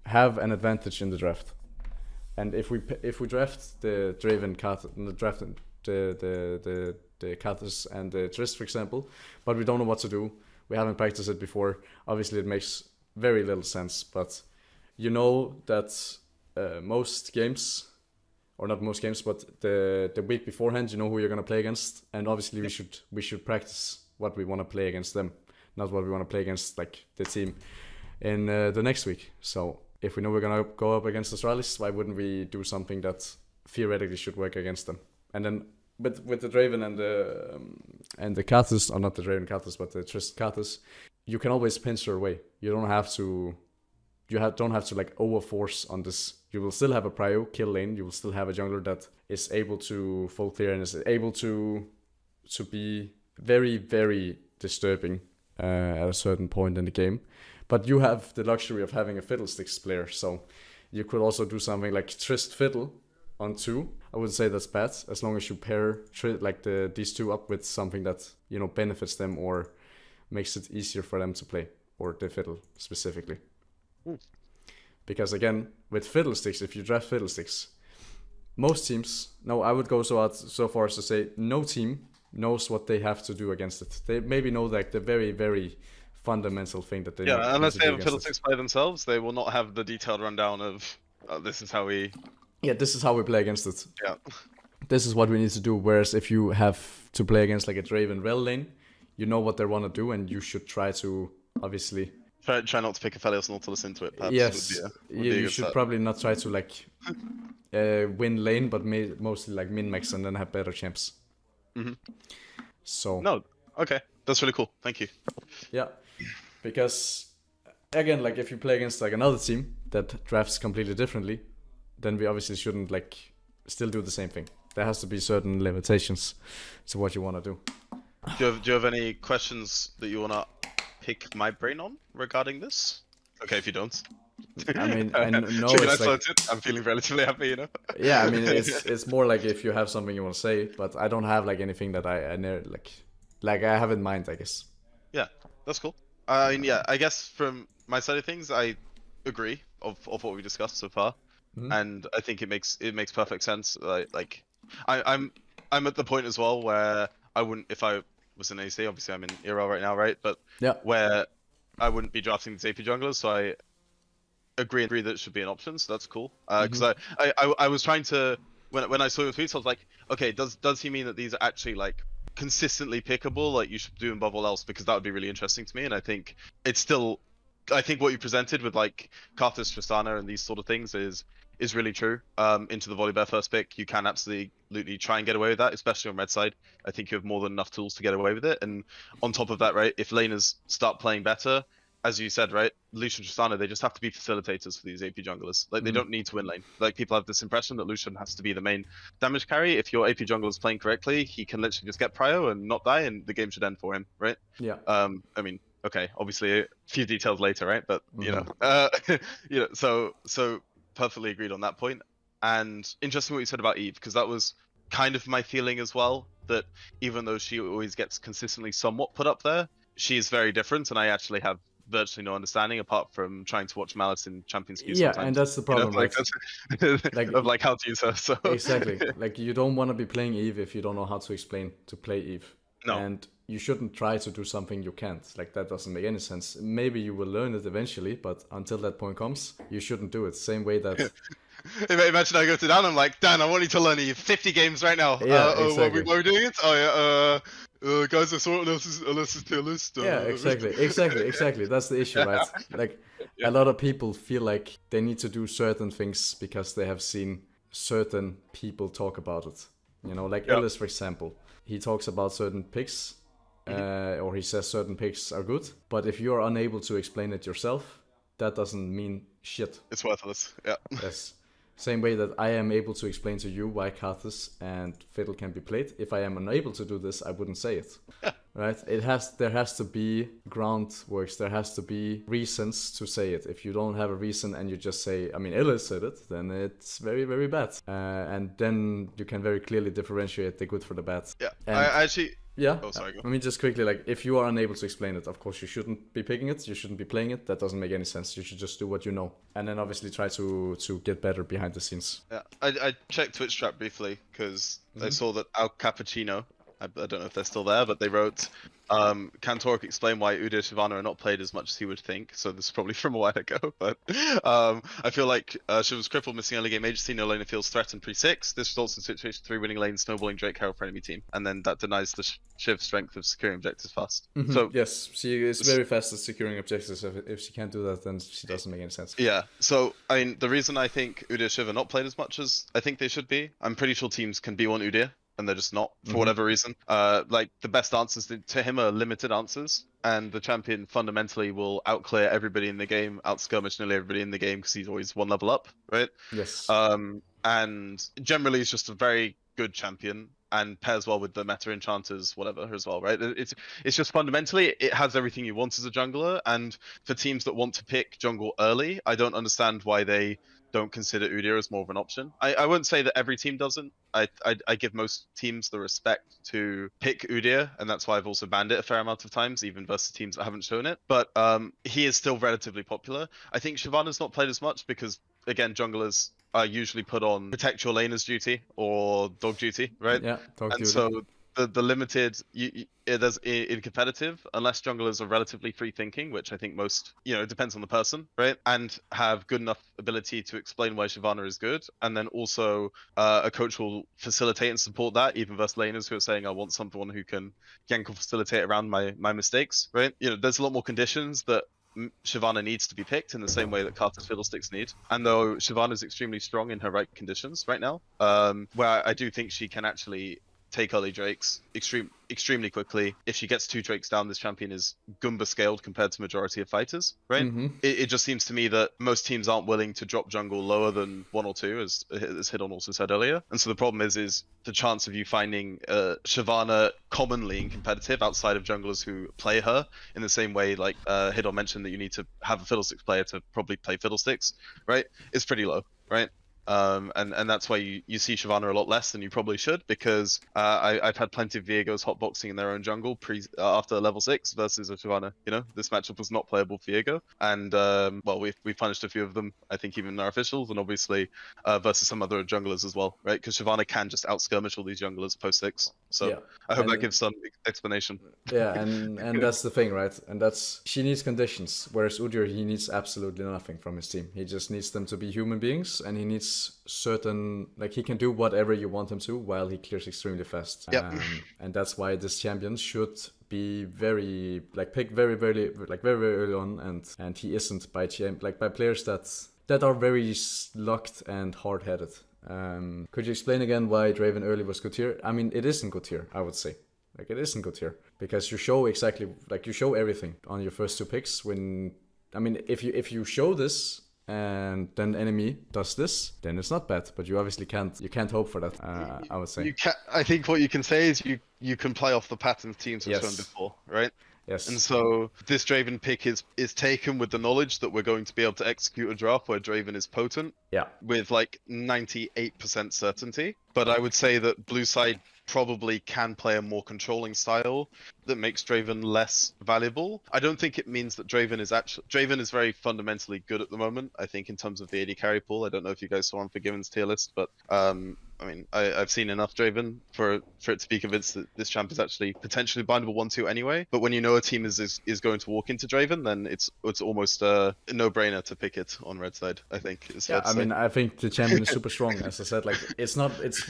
have an advantage in the draft. And if we draft the Draven card, draft the Kathas and the Trist, for example, but we don't know what to do, we haven't practiced it before, obviously it makes very little sense. But you know that most games, or not most games, but the week beforehand, you know who you're gonna play against, and obviously we should practice what we want to play against them, not what we want to play against like the team in the next week. So if we know we're gonna go up against Astralis, why wouldn't we do something that theoretically should work against them? And then with the Draven and the Kathas, or not the Draven Kathas, but the Trist Kathas, you can always pinch your way. You don't have to like overforce on this. You will still have a prio kill lane. You will still have a jungler that is able to full clear and is able to be very, very disturbing at a certain point in the game. But you have the luxury of having a Fiddlesticks player, so you could also do something like Trist Fiddle on 2. I wouldn't say that's bad, as long as you pair these two up with something that, you know, benefits them or makes it easier for them to play, or the Fiddle specifically. Because again, with Fiddlesticks, if you draft Fiddlesticks, most teams, no, I would go so far as to say no team knows what they have to do against it. They maybe know like the very, very fundamental thing that they unless they have a Fiddlesticks by themselves, they will not have the detailed rundown of this is how we play against it. Yeah, this is what we need to do. Whereas if you have to play against like a Draven Rel lane, you know what they want to do, and you should try to obviously try not to pick Aphelios Nautilus into it. Perhaps, yes, you should probably not try to like win lane, but mostly like min max and then have better champs. So no, okay, that's really cool. Thank you. Yeah. Because again, like if you play against like another team that drafts completely differently, then we obviously shouldn't like still do the same thing. There has to be certain limitations to what you want to do. Do you have any questions that you want to pick my brain on regarding this? Okay, if you don't. I mean, I know it's like, I'm feeling relatively happy, you know. Yeah, I mean, it's more like if you have something you want to say, but I don't have like anything that I like I have in mind, I guess. Yeah, that's cool. I guess from my side of things, I agree of what we discussed so far, and I think it makes perfect sense. I'm at the point as well where I wouldn't, if I was in AC, obviously I'm in ERL right now, right? But yeah, where I wouldn't be drafting these AP junglers, so I agree that it should be an option. So that's cool. Because I was trying to when I saw your tweets, I was like, okay, does he mean that these are actually like consistently pickable, like you should do above all else? Because that would be really interesting to me, and I think it's still, I think what you presented with like Karthus, Tristana, and these sort of things is really true. Into the Volibear first pick, you can absolutely try and get away with that, especially on red side. I think you have more than enough tools to get away with it, and on top of that, right, if laners start playing better, as you said, right, Lucian and Tristana, they just have to be facilitators for these AP junglers. Like, they don't need to win lane. Like, people have this impression that Lucian has to be the main damage carry. If your AP jungler is playing correctly, he can literally just get prio and not die, and the game should end for him, right? Yeah. I mean, okay, obviously a few details later, right? But, you know, you know, so perfectly agreed on that point. And interesting what you said about Eve, because that was kind of my feeling as well, that even though she always gets consistently somewhat put up there, she is very different, and I actually have virtually no understanding apart from trying to watch Malice in Champions Queue Yeah, sometimes. and that's the You know, problem, like right? that's Like of like how to use her. So exactly, like you don't want to be playing Eve if you don't know how to explain to play Eve, no. and you shouldn't try to do something you can't. Like that doesn't make any sense. Maybe you will learn it eventually, but until that point comes, you shouldn't do it. Same way that Imagine I go to Dan, I'm like, Dan, I want you to learn 50 games right now. yeah, Oh, exactly. what are we doing it? Oh yeah, guys, I saw Alyssa's tier list. Yeah, exactly. That's the issue, right? Like Yeah. a lot of people feel like they need to do certain things because they have seen certain people talk about it. You know, like Yeah. Ellis, for example, he talks about certain picks, or he says certain picks are good. But if you are unable to explain it yourself, that doesn't mean shit. It's worthless. Yeah. Yes. Same way that I am able to explain to you why Karthus and Fiddle can be played. If I am unable to do this, I wouldn't say it. Right? There has to be groundworks. There has to be reasons to say it. If you don't have a reason and you just say, I mean, Ellis said it, then it's very, very bad. And then you can very clearly differentiate the good for the bad. Yeah. And I actually. yeah. Oh, sorry. Go. I mean, just quickly, like, if you are unable to explain it, of course, you shouldn't be picking it. You shouldn't be playing it. That doesn't make any sense. You should just do what you know. And then obviously try to get better behind the scenes. Yeah. I checked Twitch chat briefly because I saw that Al Cappuccino, I don't know if they're still there, but they wrote, can Torque explain why Udyr and Shyvana are not played as much as he would think? So this is probably from a while ago, but I feel like she was crippled, missing early game agency, no laner feels threatened pre-6. This results in situation 3 winning lane, snowballing Drake Herald for enemy team, and then that denies the Shiv strength of securing objectives fast. So yes, she is very fast at securing objectives. If she can't do that, then she doesn't make any sense. Yeah, so I mean, the reason I think Udyr and Shiv are not played as much as I think they should be, I'm pretty sure teams can be on Udyr, and they're just not for whatever reason. Like the best answers to him are limited answers, and the champion fundamentally will outclear everybody in the game, outskirmish nearly everybody in the game because he's always one level up, right? Yes. And generally he's just a very good champion and pairs well with the meta enchanters, whatever as well, right? It's just fundamentally it has everything you want as a jungler, and for teams that want to pick jungle early, I don't understand why they don't consider Udyr as more of an option. I wouldn't say that every team doesn't. I give most teams the respect to pick Udyr, and that's why I've also banned it a fair amount of times, even versus teams that haven't shown it. But he is still relatively popular. I think Shyvana's not played as much because, again, junglers are usually put on protect your laner's duty or dog duty, right? Yeah, dog and duty. so the limited there's in competitive, unless junglers are relatively free thinking, which I think most, it depends on the person, right? And have good enough ability to explain why Shyvana is good, and then also a coach will facilitate and support that, even versus laners who are saying I want someone who can facilitate around my mistakes, right? There's a lot more conditions that Shyvana needs to be picked in the same way that Karthus Fiddlesticks need. And though Shyvana is extremely strong in her right conditions right now, where I do think she can actually take early Drakes extremely quickly. If she gets 2 Drakes down, this champion is Goomba scaled compared to majority of fighters, right? It just seems to me that most teams aren't willing to drop jungle lower than 1 or 2, as Hidon also said earlier. And so the problem is the chance of you finding Shyvana commonly in competitive outside of junglers who play her in the same way, like Hidon mentioned that you need to have a Fiddlesticks player to probably play Fiddlesticks, right? It's pretty low, right? And that's why you see Shyvana a lot less than you probably should, because I've had plenty of Viegos hotboxing in their own jungle after level 6 versus a Shyvana. This matchup was not playable for Viego, and well, we punished a few of them, I think, even in our officials, and obviously versus some other junglers as well, right? Because Shyvana can just outskirmish all these junglers post 6. So yeah. I hope that gives some explanation. Yeah, and that's the thing, right? And she needs conditions, whereas Udyr, he needs absolutely nothing from his team. He just needs them to be human beings, and he needs certain, like, he can do whatever you want him to while he clears extremely fast. Yep. And that's why this champion should be very, like, picked very, very, like, very, very early on, and he isn't by players that are very locked and hard-headed. Could you explain again why Draven early was good tier? I mean, it isn't good tier, I would say. Like, it isn't good tier because you show you show everything on your first 2 picks. If you show this and then enemy does this, then it's not bad. But you obviously can't hope for that. I would say. I think what you can say is you can play off the patterns teams have shown before, right? And Yes. so this Draven pick is taken with the knowledge that we're going to be able to execute a draft where Draven is potent Yeah. with like 98% certainty. But I would say that blue side probably can play a more controlling style that makes Draven less valuable. I don't think it means that Draven is very fundamentally good at the moment, I think, in terms of the AD carry pool. I don't know if you guys saw Unforgiven's tier list, but I mean, I've seen enough Draven for it to be convinced that this champ is actually potentially bindable 1-2 anyway. But when you know a team is going to walk into Draven, then it's almost a no-brainer to pick it on red side, I think, is fair Yeah, to I say. mean, I think the champion is super strong. As I said, like it's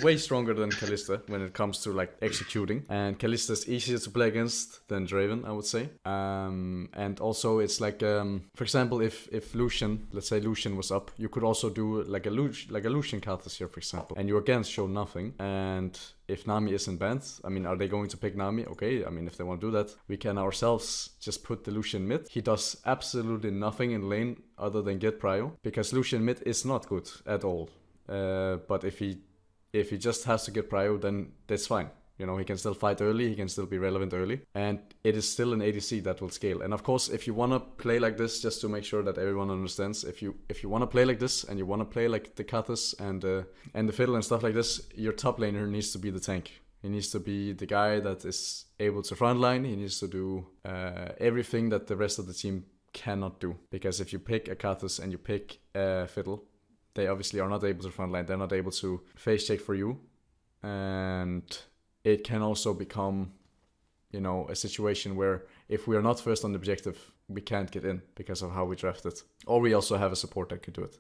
way stronger than Kalista when it comes to like executing. And Kalista is easier to play against than Draven, I would say. And also it's like, for example, if Lucian, let's say Lucian was up, you could also do like a Lucian Kathas here, for example, and you again show nothing. And if Nami isn't banned, I mean, are they going to pick Nami? Okay, I mean, if they want to do that, we can ourselves just put the Lucian mid. He does absolutely nothing in lane other than get prio, because Lucian mid is not good at all. But if he just has to get prio, then that's fine. You know, he can still fight early, he can still be relevant early, and it is still an ADC that will scale. And of course, if you want to play like this, just to make sure that everyone understands, if you want to play like this and you want to play like the Kathas and the fiddle and stuff like this, your top laner needs to be the tank. He needs to be the guy that is able to frontline. He needs to do everything that the rest of the team cannot do. Because if you pick a Kathas and you pick a fiddle, they obviously are not able to frontline. They're not able to face check for you, and it can also become, you know, a situation where if we are not first on the objective, we can't get in because of how we draft it. Or we also have a support that could do it.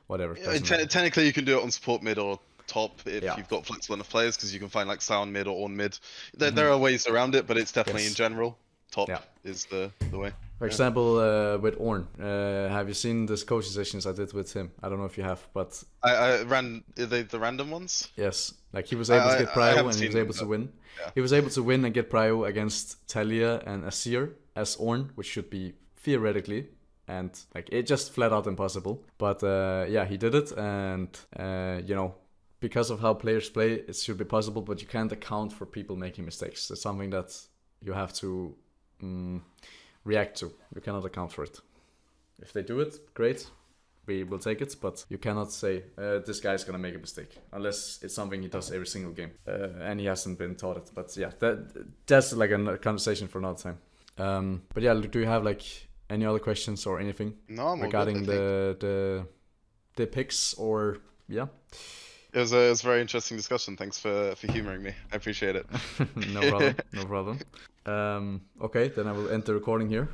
Whatever. Yeah, technically, you can do it on support mid or top if Yeah. you've got flexible enough players, because you can find like sound mid or on mid. There are ways around it, but it's definitely Yes. in general top Yeah. is the way. For example, with Ornn, have you seen the coaching sessions I did with him? I don't know if you have, but I ran the random ones. yes, like he was able to get I prio haven't and he was seen able them, to win. yeah. He was able to win and get prio against Talia and Asir as Ornn, which should be theoretically and like it just flat out impossible. But yeah, he did it, and you know, because of how players play, it should be possible. But you can't account for people making mistakes. It's something that you have to react to. You cannot account for it. If they do it, great, we will take it, but you cannot say this guy's gonna make a mistake unless it's something he does every single game, and he hasn't been taught it. But yeah, that's like a conversation for another time. But yeah, do you have like any other questions or anything regarding the picks, or yeah? It was a very interesting discussion. Thanks for humoring me. I appreciate it. No problem. No problem. Okay, then I will end the recording here.